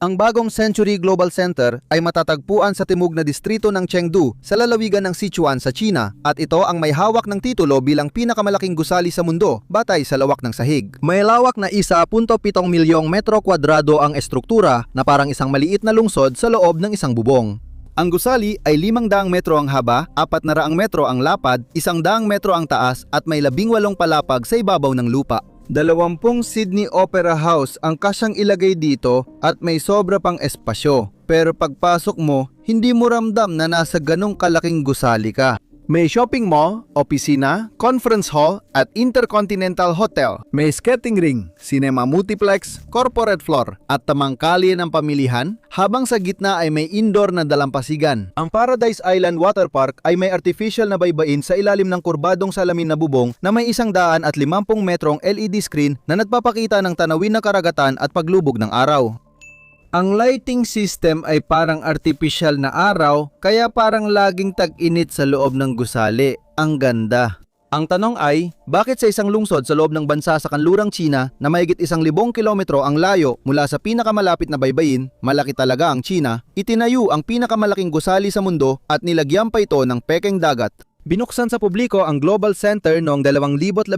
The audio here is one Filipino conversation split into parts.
Ang bagong Century Global Center ay matatagpuan sa timog na distrito ng Chengdu sa lalawigan ng Sichuan sa China at ito ang may hawak ng titulo bilang pinakamalaking gusali sa mundo batay sa lawak ng sahig. May lawak na 1.7 milyong metro kwadrado ang estruktura na parang isang maliit na lungsod sa loob ng isang bubong. Ang gusali ay 500 metro ang haba, 400 metro ang lapad, 100 metro ang taas at may 18 palapag sa ibabaw ng lupa. 20 Sydney Opera House ang kasyang ilagay dito at may sobra pang espasyo. Pero pagpasok mo, hindi mo ramdam na nasa ganong kalaking gusali ka. May shopping mall, opisina, conference hall at intercontinental hotel. May skating ring, cinema multiplex, corporate floor at tamang kalye ng pamilihan habang sa gitna ay may indoor na dalampasigan. Ang Paradise Island Water Park ay may artificial na baybayin sa ilalim ng kurbadong salamin na bubong na may 150 metrong LED screen na nagpapakita ng tanawin na karagatan at paglubog ng araw. Ang lighting system ay parang artificial na araw, kaya parang laging tag-init sa loob ng gusali. Ang ganda. Ang tanong ay, bakit sa isang lungsod sa loob ng bansa sa kanlurang China na mahigit 1,000 kilometro ang layo mula sa pinakamalapit na baybayin, malaki talaga ang China, itinayo ang pinakamalaking gusali sa mundo at nilagyan pa ito ng pekeng dagat? Binuksan sa publiko ang Global Center noong 2013,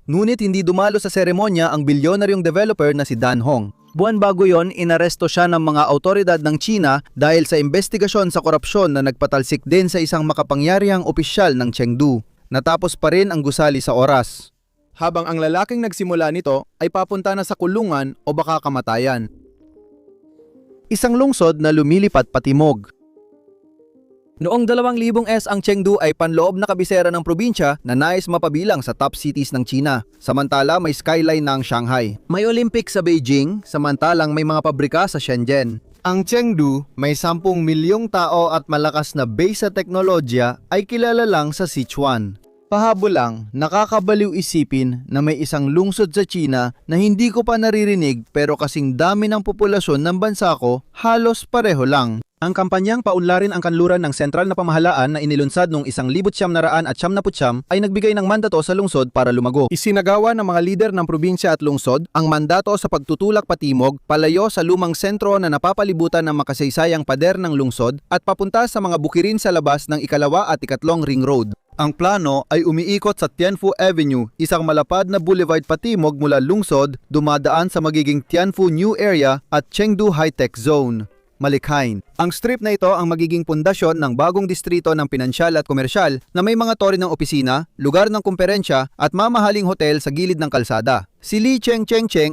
ngunit hindi dumalo sa seremonya ang bilyonaryong developer na si Dan Hong. Buwan bago yon, inaresto siya ng mga autoridad ng China dahil sa investigasyon sa korupsyon na nagpatalsik din sa isang makapangyarihang opisyal ng Chengdu. Natapos pa rin ang gusali sa oras. Habang ang lalaking nagsimula nito ay papunta na sa kulungan o baka kamatayan. Isang lungsod na lumilipat patimog. Noong 2000 ang Chengdu ay panloob na kabisera ng probinsya na nais mapabilang sa top cities ng China. Samantala may skyline na ang Shanghai. May Olympics sa Beijing, samantalang may mga pabrika sa Shenzhen. Ang Chengdu, may 10 milyong tao at malakas na base sa teknolohiya ay kilala lang sa Sichuan. Pahabol lang, nakakabaliw isipin na may isang lungsod sa China na hindi ko pa naririnig pero kasing dami ng populasyon ng bansa ko, halos pareho lang. Ang kampanyang paunlarin ang kanluran ng sentral na pamahalaan na inilunsad noong 1999 ay nagbigay ng mandato sa lungsod para lumago. Isinagawa ng mga lider ng probinsya at lungsod ang mandato sa pagtutulak patimog, palayo sa lumang sentro na napapalibutan ng makasaysayang pader ng lungsod at papunta sa mga bukirin sa labas ng ikalawa at ikatlong ring road. Ang plano ay umiikot sa Tianfu Avenue, isang malapad na boulevard patimog mula lungsod, dumadaan sa magiging Tianfu New Area at Chengdu High-Tech Zone. Malikhain. Ang strip na ito ang magiging pundasyon ng bagong distrito ng pinansyal at komersyal na may mga tore ng opisina, lugar ng kumperensya at mamahaling hotel sa gilid ng kalsada. Si Li Cheng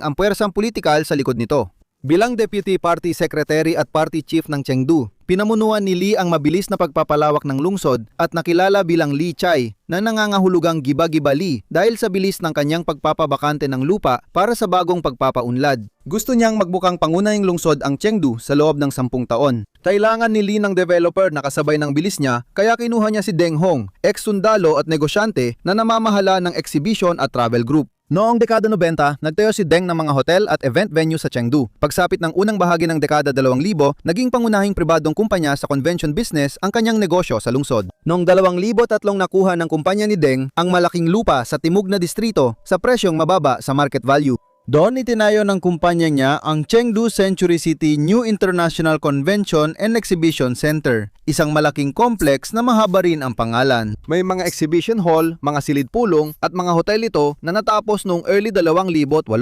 ang puwersang politikal sa likod nito. Bilang Deputy Party Secretary at Party Chief ng Chengdu, pinamunuan ni Li ang mabilis na pagpapalawak ng lungsod at nakilala bilang Li Chai na nangangahulugang giba-giba Li dahil sa bilis ng kanyang pagpapabakante ng lupa para sa bagong pagpapaunlad. Gusto niyang magbukang pangunahing lungsod ang Chengdu sa loob ng 10 taon. Kailangan ni Li ng developer na kasabay ng bilis niya kaya kinuha niya si Deng Hong, ex-sundalo at negosyante na namamahala ng exhibition at travel group. Noong dekada 90, nagtayo si Deng ng mga hotel at event venue sa Chengdu. Pagsapit ng unang bahagi ng dekada 2000, naging pangunahing pribadong kumpanya sa convention business ang kanyang negosyo sa lungsod. Noong 2003 nakuha ng kumpanya ni Deng ang malaking lupa sa timog na distrito sa presyong mababa sa market value. Doon itinayo ng kumpanya niya ang Chengdu Century City New International Convention and Exhibition Center, isang malaking complex na mahaba rin ang pangalan. May mga exhibition hall, mga silid-pulong at mga hotel ito na natapos noong early 2008.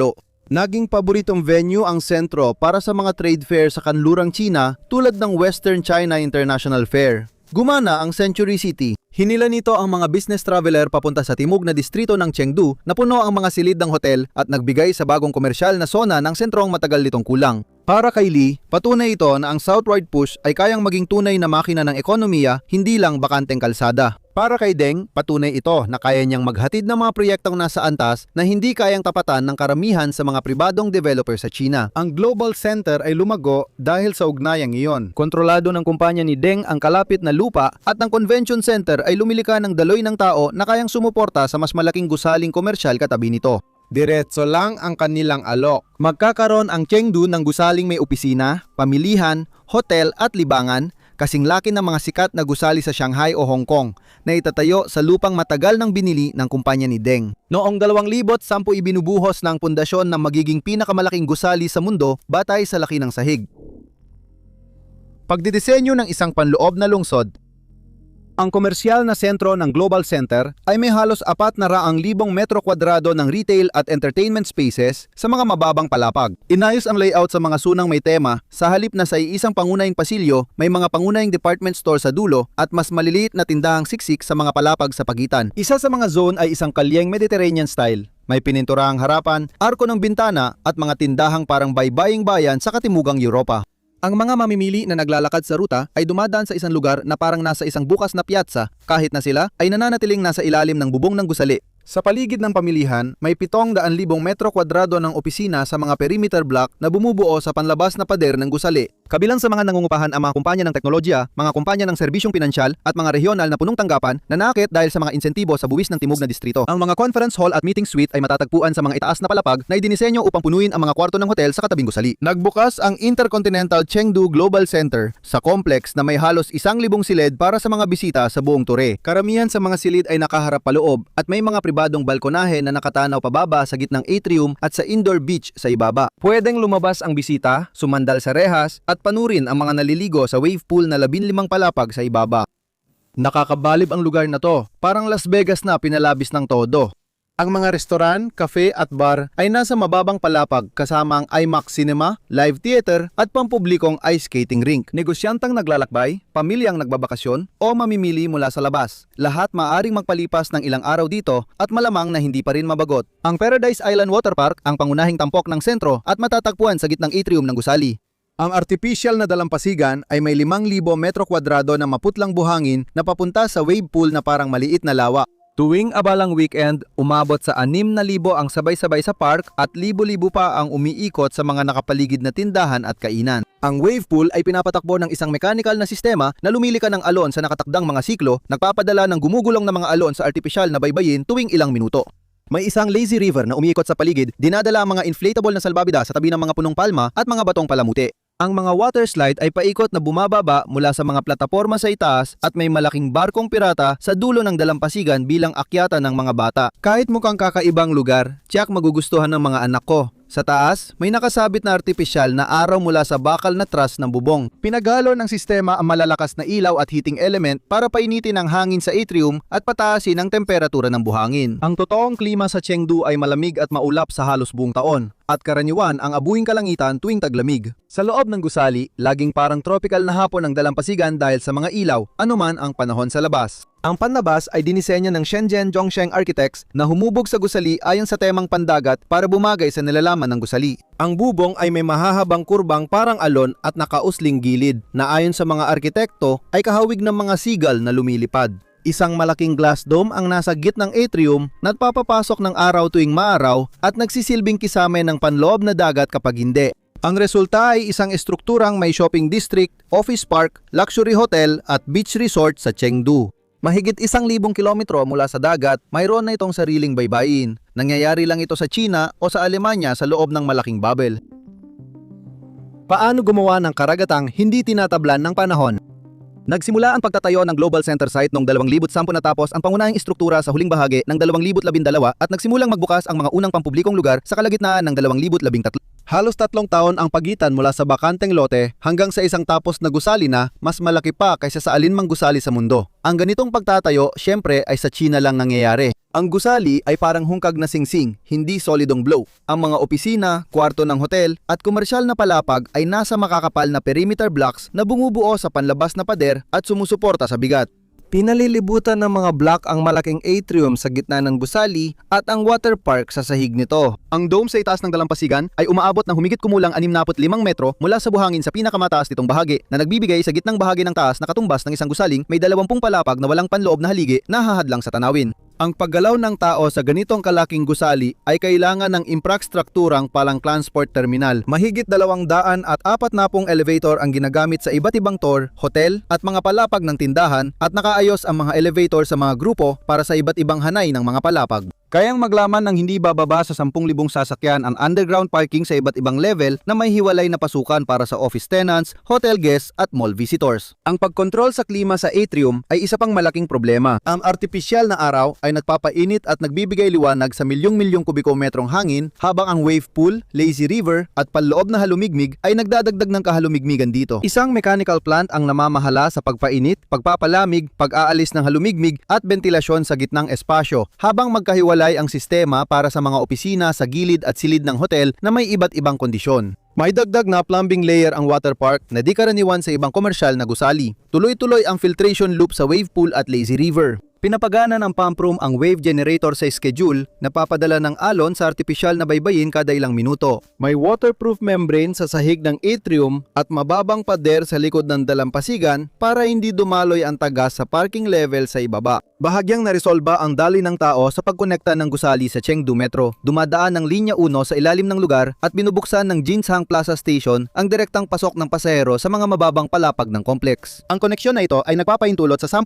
Naging paboritong venue ang sentro para sa mga trade fair sa kanlurang China tulad ng Western China International Fair. Gumana ang Century City. Hinila nito ang mga business traveler papunta sa timog na distrito ng Chengdu na puno ang mga silid ng hotel at nagbigay sa bagong komersyal na zona ng sentrong matagal nitong kulang. Para kay Li, patunay ito na ang southward push ay kayang maging tunay na makina ng ekonomiya, hindi lang bakanteng kalsada. Para kay Deng, patunay ito na kaya niyang maghatid ng mga proyektong nasa antas na hindi kayang tapatan ng karamihan sa mga pribadong developer sa China. Ang Global Center ay lumago dahil sa ugnayang iyon. Kontrolado ng kumpanya ni Deng ang kalapit na lupa at ang convention center ay lumilika ng daloy ng tao na kayang sumuporta sa mas malaking gusaling komersyal katabi nito. Diretso lang ang kanilang alok. Magkakaroon ang Chengdu ng gusaling may opisina, pamilihan, hotel at libangan, kasing laki ng mga sikat na gusali sa Shanghai o Hong Kong na itatayo sa lupang matagal nang binili ng kumpanya ni Deng. Noong 2010 ibinubuhos ng pundasyon ng magiging pinakamalaking gusali sa mundo batay sa laki ng sahig. Pagdidisenyo ng isang panloob na lungsod. Ang komersyal na sentro ng Global Center ay may halos 400,000 metro kwadrado ng retail at entertainment spaces sa mga mababang palapag. Inayos ang layout sa mga sunang may tema, sa halip na sa iisang pangunahing pasilyo, may mga pangunahing department store sa dulo at mas maliliit na tindahang siksik sa mga palapag sa pagitan. Isa sa mga zone ay isang kalyeng Mediterranean style. May pininturahang harapan, arko ng bintana at mga tindahang parang baybaying bayan sa katimugang Europa. Ang mga mamimili na naglalakad sa ruta ay dumadaan sa isang lugar na parang nasa isang bukas na piazza kahit na sila ay nananatiling nasa ilalim ng bubong ng gusali. Sa paligid ng pamilihan, may 700,000 metro kwadrado ng opisina sa mga perimeter block na bumubuo sa panlabas na pader ng gusali. Kabilang sa mga nangungupahan ang mga kumpanya ng teknolohiya, mga kumpanya ng serbisyong pinansyal at mga regional na punong tanggapan na naakit dahil sa mga insentibo sa buwis ng timog na distrito. Ang mga conference hall at meeting suite ay matatagpuan sa mga itaas na palapag na idinisenyo upang punuin ang mga kwarto ng hotel sa katabing gusali. Nagbukas ang Intercontinental Chengdu Global Center sa complex na may halos 1,000 silid para sa mga bisita sa buong Ture. Karamihan sa mga silid ay nakaharap paloob at may mga pribadong balkonahe na nakatanaw pababa sa gitnang atrium at sa indoor beach sa ibaba. Pwedeng lumabas ang bisita, sumandal sa rehas at panurin ang mga naliligo sa wave pool na 15 palapag sa ibaba. Nakakabalib ang lugar na to, parang Las Vegas na pinalabis ng todo. Ang mga restoran, cafe at bar ay nasa mababang palapag kasama ang IMAX Cinema, live theater at pampublikong ice skating rink. Negosyantang naglalakbay, pamilyang nagbabakasyon o mamimili mula sa labas. Lahat maaaring magpalipas ng ilang araw dito at malamang na hindi pa rin mabagot. Ang Paradise Island Water Park ang pangunahing tampok ng sentro at matatagpuan sa gitnang atrium ng gusali. Ang artificial na dalampasigan ay may 5,000 metro kwadrado na maputlang buhangin na papunta sa wave pool na parang maliit na lawa. Tuwing abalang weekend, umabot sa 6,000 ang sabay-sabay sa park at libo-libo pa ang umiikot sa mga nakapaligid na tindahan at kainan. Ang wave pool ay pinapatakbo ng isang mechanical na sistema na lumilika ng alon sa nakatakdang mga siklo, nagpapadala ng gumugulong na mga alon sa artificial na baybayin tuwing ilang minuto. May isang lazy river na umiikot sa paligid, dinadala ang mga inflatable na salbabida sa tabi ng mga punong palma at mga batong palamuti. Ang mga water slide ay paikot na bumababa mula sa mga plataporma sa itaas at may malaking barkong pirata sa dulo ng dalampasigan bilang akyatan ng mga bata. Kahit mukhang kakaibang lugar, tiyak magugustuhan ng mga anak ko. Sa taas, may nakasabit na artipisyal na araw mula sa bakal na truss ng bubong. Pinagalo ng sistema ang malalakas na ilaw at heating element para painitin ang hangin sa atrium at pataasin ang temperatura ng buhangin. Ang totoong klima sa Chengdu ay malamig at maulap sa halos buong taon, at karaniwan ang abuing kalangitan tuwing taglamig. Sa loob ng gusali, laging parang tropical na hapon ang dalampasigan dahil sa mga ilaw, anuman ang panahon sa labas. Ang panlabas ay dinisenyo ng Shenzhen Zhongsheng Architects na humubog sa gusali ayon sa temang pandagat para bumagay sa nilalaman ng gusali. Ang bubong ay may mahahabang kurbang parang alon at nakausling gilid na ayon sa mga arkitekto ay kahawig ng mga seagull na lumilipad. Isang malaking glass dome ang nasa gitnang atrium na nagpapapasok ng araw tuwing maaraw at nagsisilbing kisame ng panloob na dagat kapag hindi. Ang resulta ay isang estrukturang may shopping district, office park, luxury hotel at beach resort sa Chengdu. Mahigit 1,000 kilometro mula sa dagat, mayroon na itong sariling baybayin. Nangyayari lang ito sa China o sa Alemanya sa loob ng malaking bubble. Paano gumawa ng karagatang hindi tinatablan ng panahon? Nagsimula ang pagtatayo ng Global Center site noong 2010 natapos ang pangunahing istruktura sa huling bahagi ng 2012 at nagsimulang magbukas ang mga unang pampublikong lugar sa kalagitnaan ng 2013. Halos 3 taon ang pagitan mula sa bakanteng lote hanggang sa isang tapos na gusali na mas malaki pa kaysa sa alinmang gusali sa mundo. Ang ganitong pagtatayo, syempre ay sa China lang nangyayari. Ang gusali ay parang hungkag na singsing, hindi solidong blow. Ang mga opisina, kwarto ng hotel at komersyal na palapag ay nasa makakapal na perimeter blocks na bumubuo sa panlabas na pader at sumusuporta sa bigat. Pinalilibutan ng mga block ang malaking atrium sa gitna ng gusali at ang water park sa sahig nito. Ang dome sa itaas ng dalampasigan ay umaabot ng humigit kumulang 65 metro mula sa buhangin sa pinakamataas nitong bahagi na nagbibigay sa gitnang bahagi ng taas na katumbas ng isang gusaling may 20 palapag na walang panloob na haligi na hahadlang sa tanawin. Ang paggalaw ng tao sa ganitong kalaking gusali ay kailangan ng infrastrukturang palang transport terminal. Mahigit 240 elevator ang ginagamit sa iba't ibang tour, hotel at mga palapag ng tindahan at nakaayos ang mga elevator sa mga grupo para sa iba't ibang hanay ng mga palapag. Kayang maglaman ng hindi bababa sa 10,000 sasakyan ang underground parking sa iba't ibang level na may hiwalay na pasukan para sa office tenants, hotel guests at mall visitors. Ang pagkontrol sa klima sa atrium ay isa pang malaking problema. Ang artipisyal na araw ay nagpapainit at nagbibigay liwanag sa milyong-milyong kubikometrong hangin, habang ang wave pool, lazy river at panloob na halumigmig ay nagdadagdag ng kahalumigmigan dito. Isang mechanical plant ang namamahala sa pagpainit, pagpapalamig, pag-aalis ng halumigmig at ventilasyon sa gitnang espasyo, habang magkahiwalay ang sistema para sa mga opisina sa gilid at silid ng hotel na may iba't ibang kondisyon. May dagdag na plumbing layer ang water park na di karaniwan sa ibang komersyal na gusali. Tuloy-tuloy ang filtration loop sa wave pool at lazy river. Pinapagana ng pump room ang wave generator sa schedule na papadala ng alon sa artipisyal na baybayin kada ilang minuto. May waterproof membrane sa sahig ng atrium at mababang pader sa likod ng dalampasigan para hindi dumaloy ang tagas sa parking level sa ibaba. Bahagyang naresolba ang daloy ng tao sa pagkonekta ng gusali sa Chengdu Metro. Dumadaan ng linya 1 sa ilalim ng lugar at binubuksan ng Jinsang Plaza Station ang direktang pasok ng pasahero sa mga mababang palapag ng kompleks. Ang koneksyon na ito ay nagpapaintulot sa 10,000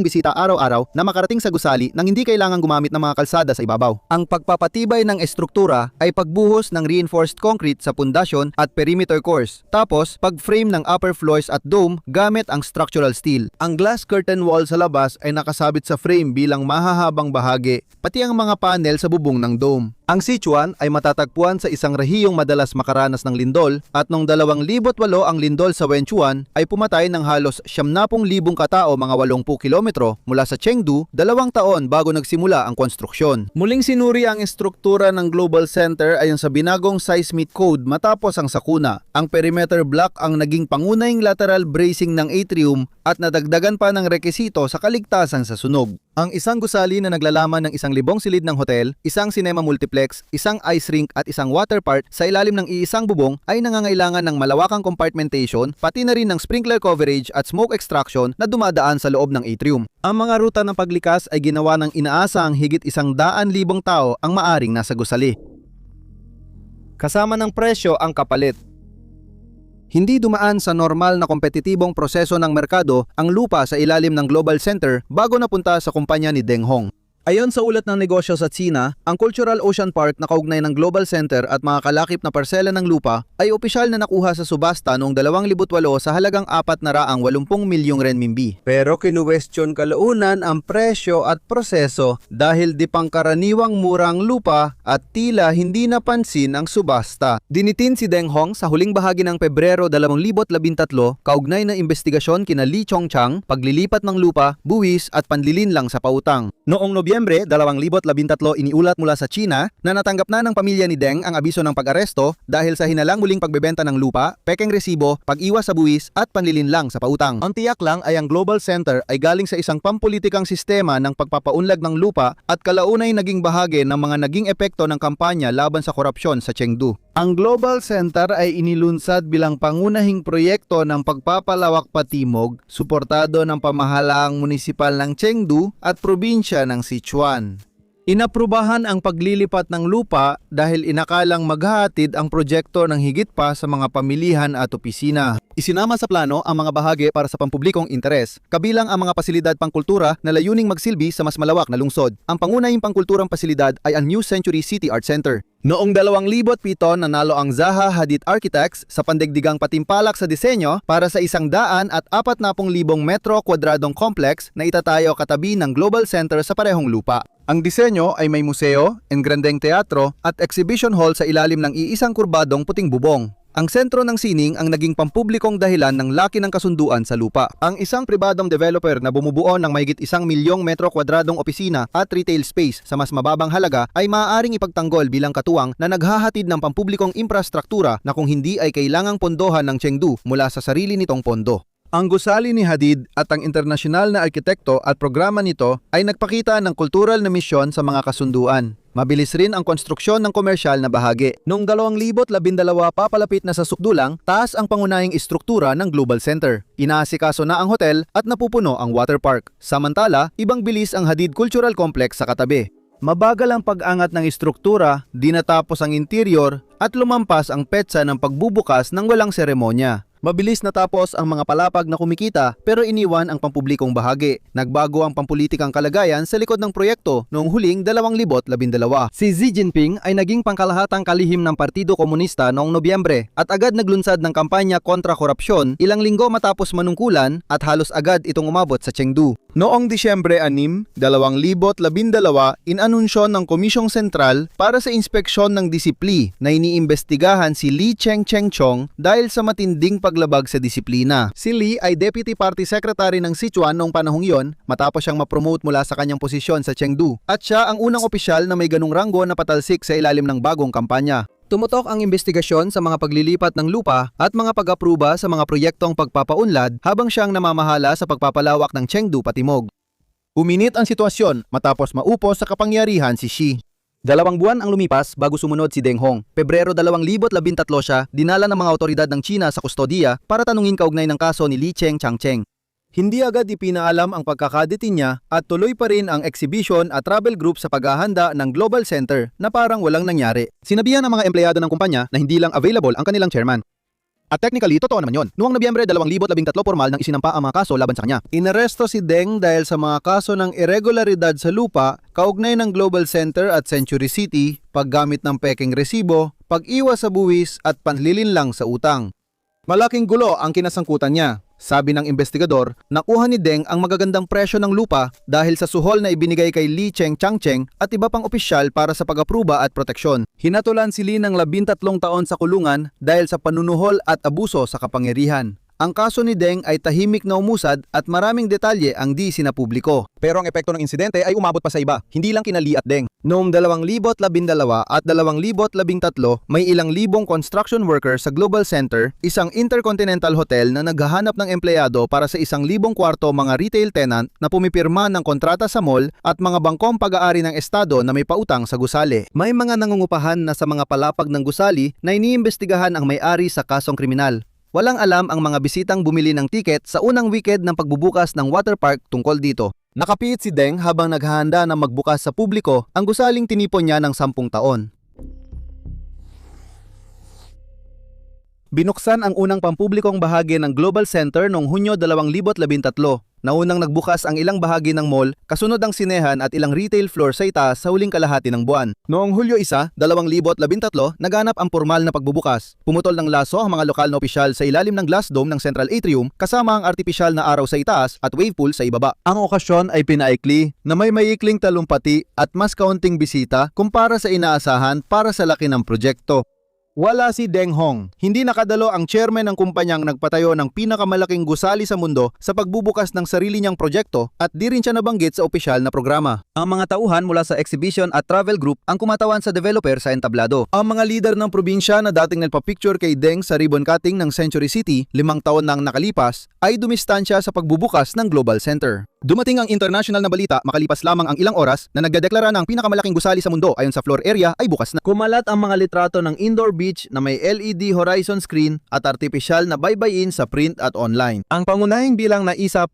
bisita araw-araw na makarating sa gusali nang hindi kailangan gumamit ng mga kalsada sa ibabaw. Ang pagpapatibay ng estruktura ay pagbuhos ng reinforced concrete sa pundasyon at perimeter cores. Tapos, pag-frame ng upper floors at dome gamit ang structural steel. Ang glass curtain wall sa labas ay nakasabit sa frame bilang mahahabang bahagi, pati ang mga panel sa bubong ng dome. Ang Sichuan ay matatagpuan sa isang rehiyong madalas makaranas ng lindol, at noong 2008 ang lindol sa Wenchuan ay pumatay ng halos 70,000 katao mga 80 kilometro mula sa Chengdu 2 taon bago nagsimula ang konstruksyon. Muling sinuri ang estruktura ng Global Center ayon sa binagong seismic code matapos ang sakuna. Ang perimeter block ang naging pangunahing lateral bracing ng atrium at nadagdagan pa ng rekisito sa kaligtasan sa sunog. Ang isang gusali na naglalaman ng 1,000 silid ng hotel, isang cinema multiplex, isang ice rink at isang water park sa ilalim ng iisang bubong ay nangangailangan ng malawakang compartmentation, pati na rin ng sprinkler coverage at smoke extraction na dumadaan sa loob ng atrium. Ang mga ruta ng paglikas ay ginawa ng inaasahang higit 100,000 tao ang maaring nasa gusali. Kasama ng presyo ang kapalit. Hindi dumaan sa normal na kompetitibong proseso ng merkado ang lupa sa ilalim ng Global Center bago napunta sa kumpanya ni Deng Hong. Ayon sa ulat ng negosyo sa China, ang Cultural Ocean Park na kaugnay ng Global Center at mga kalakip na parsela ng lupa ay opisyal na nakuha sa subasta noong 2008 sa halagang 480 milyong renminbi. Pero kinuwestiyon kalaunan ang presyo at proseso dahil di pangkaraniwang murang lupa at tila hindi napansin ang subasta. Dinitin si Deng Hong sa huling bahagi ng Pebrero 2013 kaugnay ng investigasyon kina Li Chongchang, paglilipat ng lupa, buwis at panlilinlang sa pautang. Noong Nobyembre 2013 iniulat mula sa China na natanggap na ng pamilya ni Deng ang abiso ng pag-aresto dahil sa hinalang muling pagbebenta ng lupa, pekeng resibo, pag-iwas sa buwis at panlilinlang sa pautang. Ang tiyak lang ay ang Global Center ay galing sa isang pampulitikang sistema ng pagpapaunlad ng lupa at kalaunay naging bahagi ng mga naging epekto ng kampanya laban sa korupsyon sa Chengdu. Ang Global Center ay inilunsad bilang pangunahing proyekto ng pagpapalawak patimog, suportado ng pamahalaang munisipal ng Chengdu at probinsya ng Sichuan. Inaprubahan ang paglilipat ng lupa dahil inakalang maghahatid ang proyekto ng higit pa sa mga pamilihan at opisina. Isinama sa plano ang mga bahagi para sa pampublikong interes, kabilang ang mga pasilidad pangkultura na layuning magsilbi sa mas malawak na lungsod. Ang pangunahing pangkulturang pasilidad ay ang New Century City Art Center. Noong 2007 nanalo ang Zaha Hadid Architects sa pandigdigang patimpalak sa disenyo para sa 140,000 metro kwadradong complex na itatayo katabi ng Global Center sa parehong lupa. Ang disenyo ay may museo, engrandeng teatro at exhibition hall sa ilalim ng iisang kurbadong puting bubong. Ang sentro ng sining ang naging pampublikong dahilan ng laki ng kasunduan sa lupa. Ang isang pribadong developer na bumubuo ng mahigit 1,000,000 metro kwadradong opisina at retail space sa mas mababang halaga ay maaaring ipagtanggol bilang katuwang na naghahatid ng pampublikong infrastruktura na kung hindi ay kailangang pondohan ng Chengdu mula sa sarili nitong pondo. Ang gusali ni Hadid at ang internasyonal na arkitekto at programa nito ay nagpakita ng kultural na misyon sa mga kasunduan. Mabilis rin ang konstruksyon ng komersyal na bahagi. Noong 2012 papalapit na sa sukdulang, taas ang pangunahing istruktura ng Global Center. Inaasikaso na ang hotel at napupuno ang water park. Samantala, ibang bilis ang Hadid Cultural Complex sa katabi. Mabagal ang pag-angat ng istruktura, di natapos ang interior at lumampas ang petsa ng pagbubukas ng walang seremonya. Mabilis natapos ang mga palapag na kumikita pero iniwan ang pampublikong bahagi. Nagbago ang pampulitikang kalagayan sa likod ng proyekto noong huling 2012. Si Xi Jinping ay naging pangkalahatang kalihim ng Partido Komunista noong Nobyembre at agad naglunsad ng kampanya kontra korupsyon ilang linggo matapos manungkulan at halos agad itong umabot sa Chengdu. Noong Disyembre 6, 2012, inanunsyo ng Komisyong Sentral para sa inspeksyon ng disipli na iniimbestigahan si Li Cheng-cheng-chong dahil sa matinding paglabag sa disiplina. Si Li ay Deputy Party Secretary ng Sichuan noong panahong yon matapos siyang ma-promote mula sa kanyang posisyon sa Chengdu at siya ang unang opisyal na may ganung ranggo na patalsik sa ilalim ng bagong kampanya. Tumutok ang investigasyon sa mga paglilipat ng lupa at mga pag-apruba sa mga proyektong pagpapaunlad habang siyang namamahala sa pagpapalawak ng Chengdu patimog. Uminit ang sitwasyon matapos maupos sa kapangyarihan si Xi. 2 buwan ang lumipas bago sumunod si Deng Hong. Pebrero 2013 siya dinala ng mga otoridad ng China sa kustodiya para tanungin kaugnay ng kaso ni Li Cheng-cheng. Hindi agad ipinaalam ang pagkakadete niya at tuloy pa rin ang exhibition at travel group sa paghahanda ng Global Center na parang walang nangyari. Sinabihan ng mga empleyado ng kumpanya na hindi lang available ang kanilang chairman. At technically, totoo naman yon. Noong Nobyembre 2013 formal nang isinampa ang mga kaso laban sa kanya. Inaresto si Deng dahil sa mga kaso ng irregularidad sa lupa, kaugnay ng Global Center at Century City, paggamit ng pekeng resibo, pag-iwas sa buwis at panlilinlang sa utang. Malaking gulo ang kinasangkutan niya. Sabi ng investigador, nakuha ni Deng ang magagandang presyo ng lupa dahil sa suhol na ibinigay kay Li Cheng-cheng at iba pang opisyal para sa pag-apruba at proteksyon. Hinatulan si Li ng 13 taon sa kulungan dahil sa panunuhol at abuso sa kapangyarihan. Ang kaso ni Deng ay tahimik na umusad at maraming detalye ang di sinapubliko. Pero ang epekto ng insidente ay umabot pa sa iba, hindi lang kina Li at Deng. Noong 2012 at 2013, may ilang libong construction worker sa Global Center, isang intercontinental hotel na naghahanap ng empleyado para sa 1,000 kwarto mga retail tenant na pumipirma ng kontrata sa mall at mga bangkong pag-aari ng estado na may pautang sa gusali. May mga nangungupahan na sa mga palapag ng gusali na iniimbestigahan ang may-ari sa kasong kriminal. Walang alam ang mga bisitang bumili ng tiket sa unang weekend ng pagbubukas ng water park tungkol dito. Nakapiit si Deng habang naghahanda na magbukas sa publiko ang gusaling tinipon niya ng 10 taon. Binuksan ang unang pampublikong bahagi ng Global Center noong Hunyo 2013. Naunang nagbukas ang ilang bahagi ng mall, kasunod ang sinehan at ilang retail floor sa itaas sa huling kalahati ng buwan. Noong Hulyo 1, 2013, naganap ang formal na pagbubukas. Pumutol ng laso ang mga lokal na opisyal sa ilalim ng glass dome ng Central Atrium kasama ang artipisyal na araw sa itaas at wave pool sa ibaba. Ang okasyon ay pinaikli na may maikling talumpati at mas kaunting bisita kumpara sa inaasahan para sa laki ng proyekto. Wala si Deng Hong. Hindi nakadalo ang chairman ng kumpanyang nagpatayo ng pinakamalaking gusali sa mundo sa pagbubukas ng sarili niyang proyekto at di rin siya nabanggit sa opisyal na programa. Ang mga tauhan mula sa exhibition at travel group ang kumatawan sa developer sa entablado. Ang mga lider ng probinsya na dating nagpa-picture kay Deng sa ribbon cutting ng Century City 5 taon nang nakalipas ay dumistansya sa pagbubukas ng Global Center. Dumating ang international na balita makalipas lamang ang ilang oras na nagdedeklara na ang pinakamalaking gusali sa mundo ayon sa floor area ay bukas na. Kumalat ang mga litrato ng indoor beach na may LED horizon screen at artipisyal na baybayin sa print at online. Ang pangunahing bilang na 1.7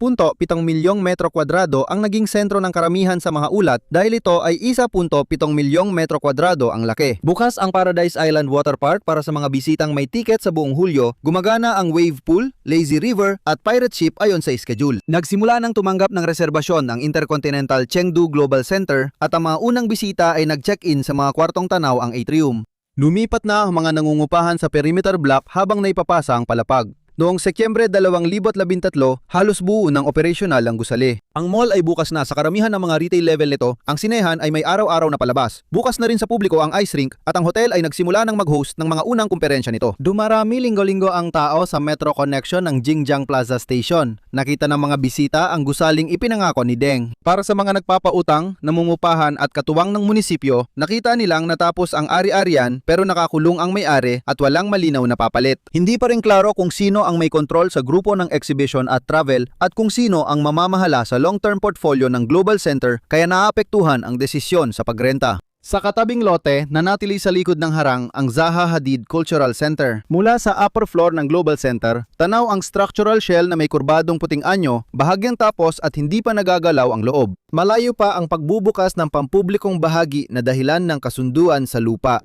milyong metro kwadrado ang naging sentro ng karamihan sa mga ulat dahil ito ay 1.7 milyong metro kwadrado ang laki. Bukas ang Paradise Island Water Park para sa mga bisitang may tiket sa buong Hulyo. Gumagana ang wave pool, lazy river at pirate ship ayon sa schedule. Nagsimula ng tumanggap ng reserbasyon ang Intercontinental Chengdu Global Center at ang mga unang bisita ay nag-check-in sa mga kwartong tanaw ang atrium. Lumipat na ang mga nangungupahan sa perimeter block habang naipapasa ang palapag. Noong Setyembre 2013, halos buo ng operasyonal ang gusali. Ang mall ay bukas na sa karamihan ng mga retail level nito. Ang sinehan ay may araw-araw na palabas. Bukas na rin sa publiko ang ice rink at ang hotel ay nagsimula ng mag-host ng mga unang kumperensya nito. Dumarami linggo-linggo ang tao sa metro connection ng Jingjiang Plaza Station. Nakita ng mga bisita ang gusaling ipinangako ni Deng. Para sa mga nagpapautang, namungupahan at katuwang ng munisipyo, nakita nilang natapos ang ari-arian pero nakakulong ang may-ari at walang malinaw na papalit. Hindi pa rin klaro kung sino ang may kontrol sa grupo ng exhibition at travel at kung sino ang mamamahala sa long-term portfolio ng Global Center kaya naapektuhan ang desisyon sa pagrenta. Sa katabing lote, nanatili sa likod ng harang ang Zaha Hadid Cultural Center. Mula sa upper floor ng Global Center, tanaw ang structural shell na may kurbadong puting anyo, bahagyang tapos at hindi pa nagagalaw ang loob. Malayo pa ang pagbubukas ng pampublikong bahagi na dahilan ng kasunduan sa lupa.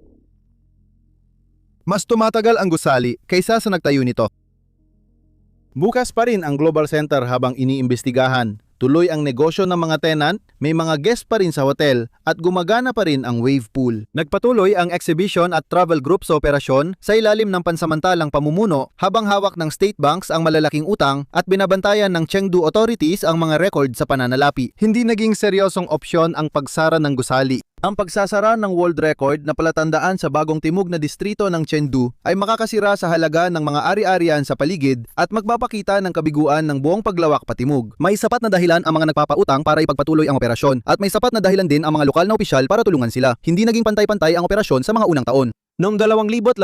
Mas tumatagal ang gusali kaysa sa nagtayo nito. Bukas pa rin ang Global Center habang iniimbestigahan. Tuloy ang negosyo ng mga tenant, may mga guest pa rin sa hotel at gumagana pa rin ang wave pool. Nagpatuloy ang exhibition at travel group sa operasyon sa ilalim ng pansamantalang pamumuno habang hawak ng state banks ang malalaking utang at binabantayan ng Chengdu authorities ang mga record sa pananalapi. Hindi naging seryosong opsyon ang pagsara ng gusali. Ang pagsasara ng world record na palatandaan sa bagong timog na distrito ng Chengdu ay makakasira sa halaga ng mga ari-arian sa paligid at magpapakita ng kabiguan ng buong paglawak patimog. May sapat na dahilan ang mga nagpapautang para ipagpatuloy ang operasyon at may sapat na dahilan din ang mga lokal na opisyal para tulungan sila. Hindi naging pantay-pantay ang operasyon sa mga unang taon. Noong 2013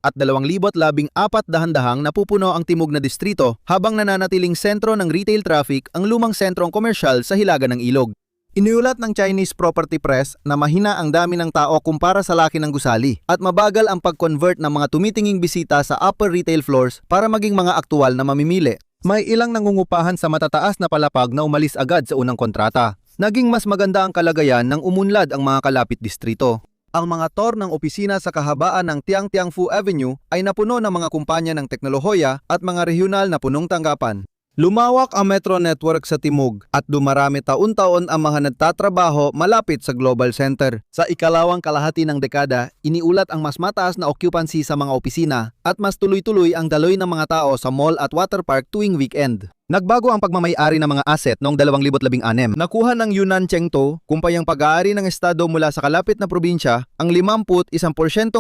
at 2014 dahan-dahang napupuno ang timog na distrito habang nananatiling sentro ng retail traffic ang lumang sentrong komersyal sa hilaga ng ilog. Iniulat ng Chinese Property Press na mahina ang dami ng tao kumpara sa laki ng gusali at mabagal ang pag-convert ng mga tumitinging bisita sa upper retail floors para maging mga aktual na mamimili. May ilang nangungupahan sa matataas na palapag na umalis agad sa unang kontrata. Naging mas maganda ang kalagayan nang umunlad ang mga kalapit distrito. Ang mga tor ng opisina sa kahabaan ng Tiangtiangfu Avenue ay napuno ng mga kumpanya ng teknolohiya at mga regional na punong tanggapan. Lumawak ang metro network sa Timog at dumarami taon-taon ang mga nagtatrabaho malapit sa Global Center. Sa ikalawang kalahati ng dekada, iniulat ang mas mataas na occupancy sa mga opisina at mas tuloy-tuloy ang daloy ng mga tao sa mall at water park tuwing weekend. Nagbago ang pagmamay-ari ng mga asset noong 2016. Nakuha ng Yunnan Chengtou, kumpanyang pag-aari ng estado mula sa kalapit na probinsya, ang 51%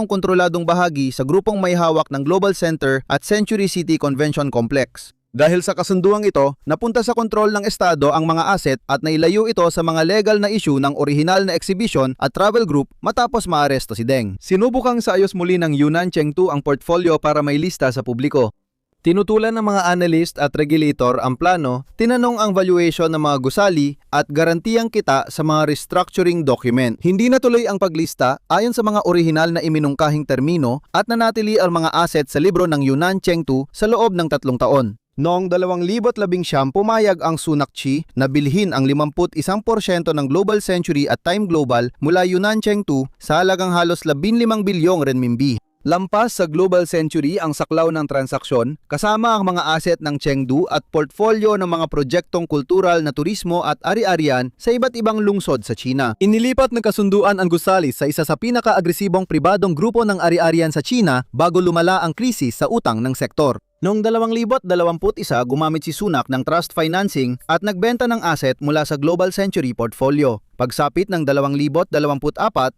kontroladong bahagi sa grupong may hawak ng Global Center at Century City Convention Complex. Dahil sa kasunduang ito, napunta sa kontrol ng estado ang mga asset at nailayo ito sa mga legal na issue ng orihinal na exhibition at travel group matapos maaresto si Deng. Sinubukang sa ayos muli ng Yunnan Chengtou ang portfolio para may lista sa publiko. Tinutulan ng mga analyst at regulator ang plano, tinanong ang valuation ng mga gusali at garantiyang kita sa mga restructuring document. Hindi natuloy ang paglista ayon sa mga orihinal na iminungkahing termino at nanatili ang mga asset sa libro ng Yunnan Chengtou sa loob ng 3 taon. Noong 2019, pumayag ang Sunakchi na bilhin ang 51% ng Global Century at Time Global mula Yunnan Chengtou sa halagang halos 15 bilyong renminbi. Lampas sa Global Century ang saklaw ng transaksyon kasama ang mga asset ng Chengdu at portfolio ng mga proyektong kultural na turismo at ari-arian sa iba't ibang lungsod sa China. Inilipat ng kasunduan ang gusali sa isa sa pinaka-agresibong pribadong grupo ng ari-arian sa China bago lumala ang krisis sa utang ng sektor. Noong 2021, gumamit si Sunak ng trust financing at nagbenta ng asset mula sa Global Century portfolio. Pagsapit ng 2024,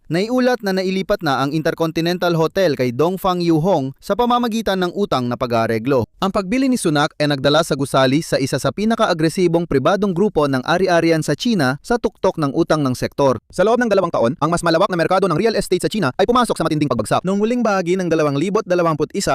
naiulat na nailipat na ang Intercontinental Hotel kay Dongfang Yuhong sa pamamagitan ng utang na pag-aareglo. Ang pagbili ni Sunak ay nagdala sa gusali sa isa sa pinaka-agresibong pribadong grupo ng ari-arian sa China sa tuktok ng utang ng sektor. Sa loob ng 2 taon, ang mas malawak na merkado ng real estate sa China ay pumasok sa matinding pagbagsak. Noong huling bahagi ng 2021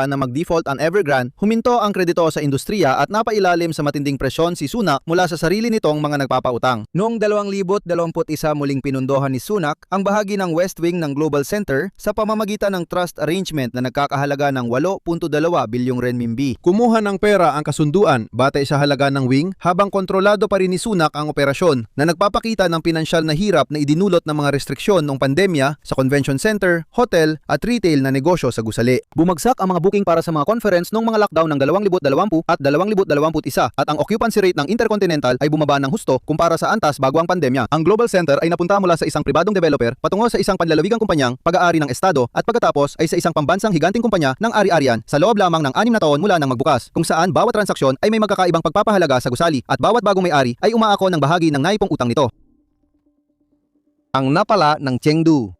na mag-default ang Evergrande, huminto ang kredito sa industriya at napailalim sa matinding presyon si Sunak mula sa sarili nitong mga nagpapautang. Noong 2021, muling pinundohan ni Sunak ang bahagi ng West Wing ng Global Center sa pamamagitan ng trust arrangement na nagkakahalaga ng 8.2 bilyong renminbi. Kumuha ng pera ang kasunduan batay sa halaga ng wing habang kontrolado pa rin ni Sunak ang operasyon na nagpapakita ng pinansyal na hirap na idinulot ng mga restriksyon ng pandemya sa convention center, hotel at retail na negosyo sa gusali. Bumagsak ang mga booking para sa mga conference noong mga lockdown ng 2020 at 2021 at ang occupancy rate ng Intercontinental ay bumaba ng husto kumpara sa antas bago ang pandemya. Ang Global Center ay napunta mula sa isang pribadong developer patungo sa isang panlalawigang kumpanyang pag-aari ng estado at pagkatapos ay sa isang pambansang higanting kumpanya ng ari-arian sa loob lamang ng 6 na taon mula nang magbukas, kung saan bawat transaksyon ay may magkakaibang pagpapahalaga sa gusali at bawat bagong may-ari ay umaako ng bahagi ng naipong utang nito. Ang napala ng Chengdu.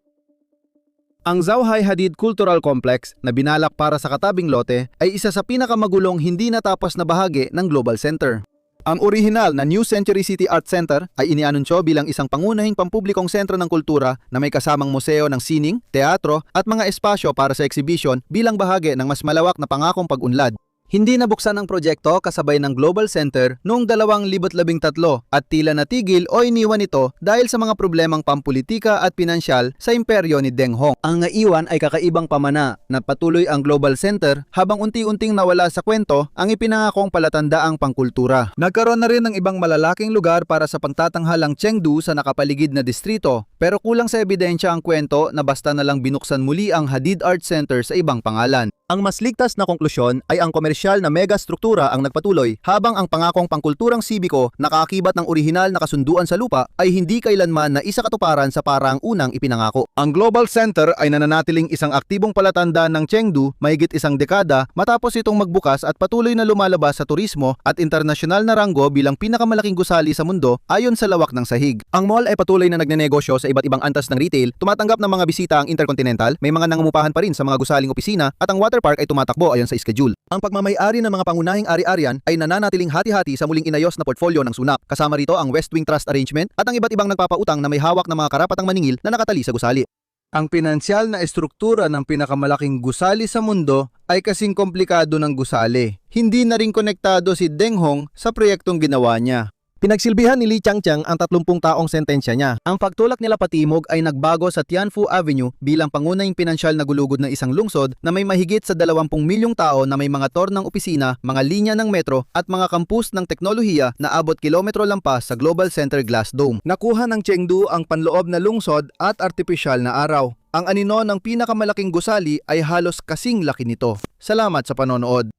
Ang Zhuhai Hadid Cultural Complex na binalak para sa katabing lote ay isa sa pinakamagulong hindi natapos na bahagi ng Global Center. Ang orihinal na New Century City Art Center ay inianunsyo bilang isang pangunahing pampublikong sentro ng kultura na may kasamang museo ng sining, teatro at mga espasyo para sa exhibition bilang bahagi ng mas malawak na pangakong pag-unlad. Hindi nabuksan ang proyekto kasabay ng Global Center noong 2013 at tila natigil o iniwan ito dahil sa mga problemang pampulitika at pinansyal sa imperyo ni Deng Hong. Ang naiwan ay kakaibang pamana na patuloy ang Global Center habang unti-unting nawala sa kwento ang ipinangakong palatandaang pangkultura. Nagkaroon na rin ng ibang malalaking lugar para sa pagtatanghalang Chengdu sa nakapaligid na distrito pero kulang sa ebidensya ang kwento na basta na lang binuksan muli ang Hadid Art Center sa ibang pangalan. Ang mas ligtas na konklusyon ay ang komersyal artipisyal na megastruktura ang nagpatuloy, habang ang pangakong pangkulturang sibiko na kaakibat ng orihinal na kasunduan sa lupa ay hindi kailanman na isa katuparan sa parang unang ipinangako. Ang Global Center ay nananatiling isang aktibong palatandaan ng Chengdu mahigit isang dekada matapos itong magbukas at patuloy na lumalabas sa turismo at internasyonal na ranggo bilang pinakamalaking gusali sa mundo ayon sa lawak ng sahig. Ang mall ay patuloy na nagnenegosyo sa iba't ibang antas ng retail, tumatanggap ng mga bisita ang Intercontinental, may mga nangungupahan pa rin sa mga gusaling opisina at ang water park ay tumatakbo ayon sa schedule. Ang pagmamay-ari ng mga pangunahing ari-arian ay nananatiling hati-hati sa muling inayos na portfolyo ng Sunak. Kasama rito ang West Wing Trust Arrangement at ang iba't ibang nagpapautang na may hawak ng mga karapatang maningil na nakatali sa gusali. Ang pinansyal na estruktura ng pinakamalaking gusali sa mundo ay kasing komplikado ng gusali. Hindi na rin konektado si Deng Hong sa proyektong ginawa niya. Pinagsilbihan ni Li Changchang ang 30 taong sentensya niya. Ang pagtulak nila patimog ay nagbago sa Tianfu Avenue bilang pangunahing pinansyal na gulugod ng isang lungsod na may mahigit sa 20 milyong tao na may mga tornang opisina, mga linya ng metro at mga kampus ng teknolohiya na abot kilometro lampas sa Global Center Glass Dome. Nakuha ng Chengdu ang panloob na lungsod at artipisyal na araw. Ang anino ng pinakamalaking gusali ay halos kasing laki nito. Salamat sa panonood.